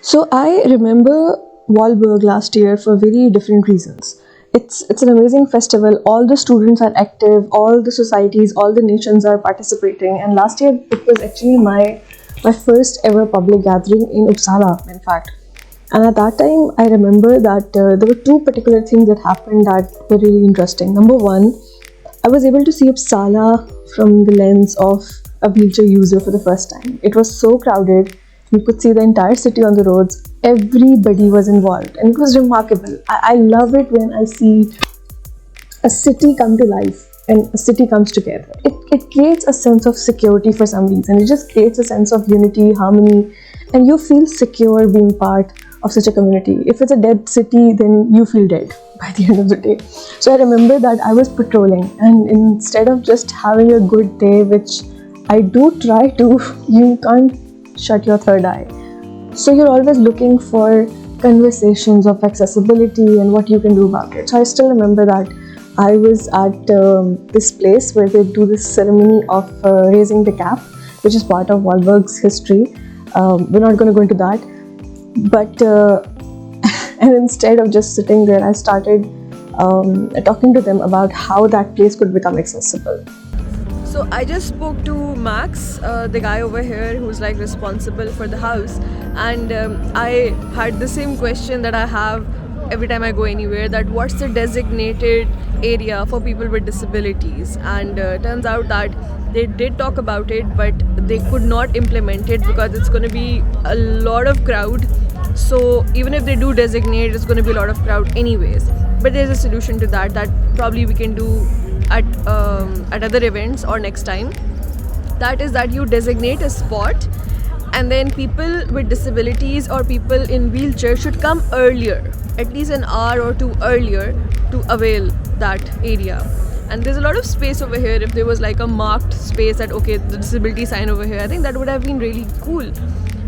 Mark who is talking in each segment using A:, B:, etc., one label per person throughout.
A: So I remember Valborg last year for very different reasons. It's an amazing festival. All the students are active, all the societies, all the nations are participating. And last year it was actually my first ever public gathering in Uppsala, in fact. And at that time, I remember that there were two particular things that happened that were really interesting. Number one, I was able to see Uppsala from the lens of a wheelchair user for the first time. It was so crowded. You could see the entire city on the roads. Everybody was involved, and it was remarkable. I love it when I see a city come to life and a city comes together. It creates a sense of security for some reason. It just creates a sense of unity, harmony, and you feel secure being part of such a community. If it's a dead city, then you feel dead by the end of the day. So I remember that I was patrolling, and instead of just having a good day, which I do try to, you can't shut your third eye. So you're always looking for conversations of accessibility and what you can do about it. So I still remember that I was at this place where they do this ceremony of raising the cap, which is part of Valborg's history. We're not going to go into that. But and instead of just sitting there, I started talking to them about how that place could become accessible.
B: So I just spoke to Max, the guy over here who's like responsible for the house, and I had the same question that I have every time I go anywhere, that what's the designated area for people with disabilities. And turns out that they did talk about it, but they could not implement it because it's going to be a lot of crowd. So even if they do designate, it's going to be a lot of crowd anyways. But there's a solution to that probably we can do at other events or next time. That is that you designate a spot, and then people with disabilities or people in wheelchairs should come earlier, at least an hour or two earlier, to avail that area. And there's a lot of space over here. If there was like a marked space that okay, the disability sign over here, I think that would have been really cool.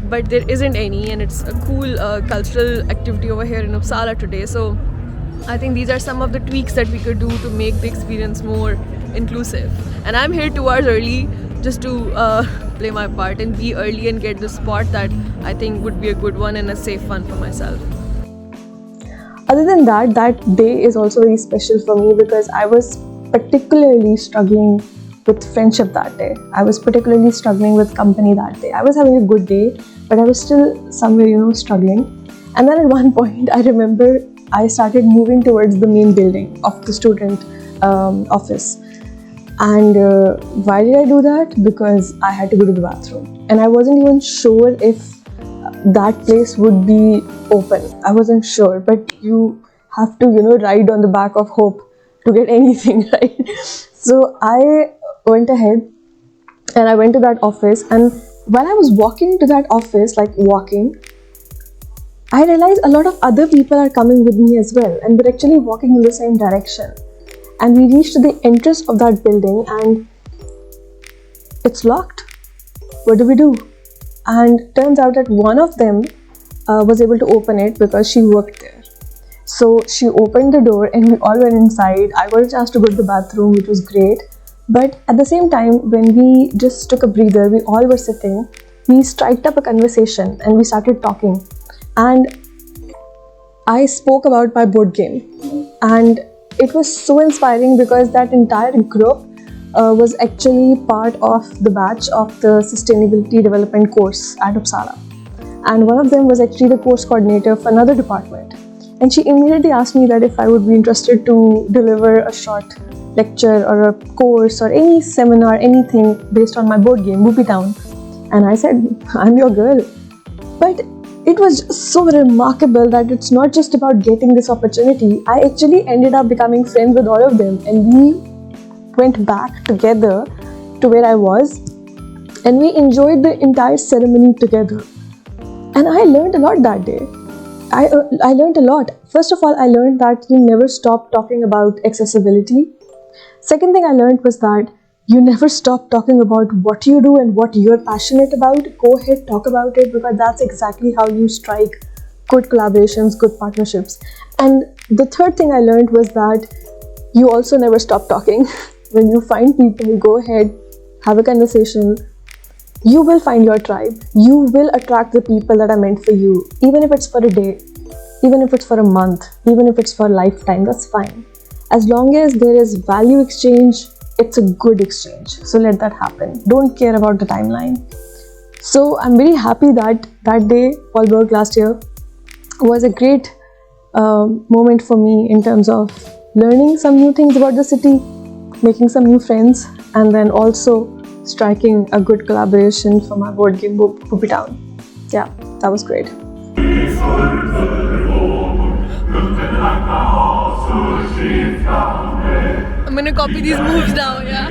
B: But there isn't any, and it's a cool cultural activity over here in Uppsala today. So I think these are some of the tweaks that we could do to make the experience more inclusive. And I'm here 2 hours early just to play my part and be early and get the spot that I think would be a good one and a safe one for myself.
A: Other than that, that day is also very special for me because I was particularly struggling with friendship that day. I was particularly struggling with company that day. I was having a good day, but I was still somewhere, struggling. And then at one point, I remember I started moving towards the main building of the student office. And why did I do that? Because I had to go to the bathroom. And I wasn't even sure if that place would be open. I wasn't sure, but you have to, ride on the back of hope to get anything, right? So I went ahead and I went to that office. And while I was walking to that office, I realized a lot of other people are coming with me as well, and we're actually walking in the same direction. And we reached the entrance of that building and it's locked. What do we do? And turns out that one of them was able to open it because she worked there. So she opened the door and we all went inside. I got a chance to go to the bathroom, which was great. But at the same time, when we just took a breather, we all were sitting, we striked up a conversation and we started talking. And I spoke about my board game, and it was so inspiring because that entire group was actually part of the batch of the Sustainability Development course at Uppsala. And one of them was actually the course coordinator for another department. And she immediately asked me that if I would be interested to deliver a short lecture or a course or any seminar, anything based on my board game, Whoopie Town. And I said, I'm your girl. But it was just so remarkable that it's not just about getting this opportunity. I actually ended up becoming friends with all of them, and we went back together to where I was, and we enjoyed the entire ceremony together. And I learned a lot that day. I learned a lot. First of all, I learned that you never stop talking about accessibility. Second thing I learned was that you never stop talking about what you do and what you're passionate about. Go ahead, talk about it, because that's exactly how you strike good collaborations, good partnerships. And the third thing I learned was that you also never stop talking. When you find people, go ahead, have a conversation, you will find your tribe. You will attract the people that are meant for you, even if it's for a day, even if it's for a month, even if it's for a lifetime. That's fine. As long as there is value exchange, it's a good exchange. So let that happen. Don't care about the timeline. So I'm very happy that that day, Valborg last year, was a great moment for me in terms of learning some new things about the city, making some new friends, and then also striking a good collaboration for my board game Poopy Town. Yeah, that was great.
B: I'm gonna copy these moves now, yeah?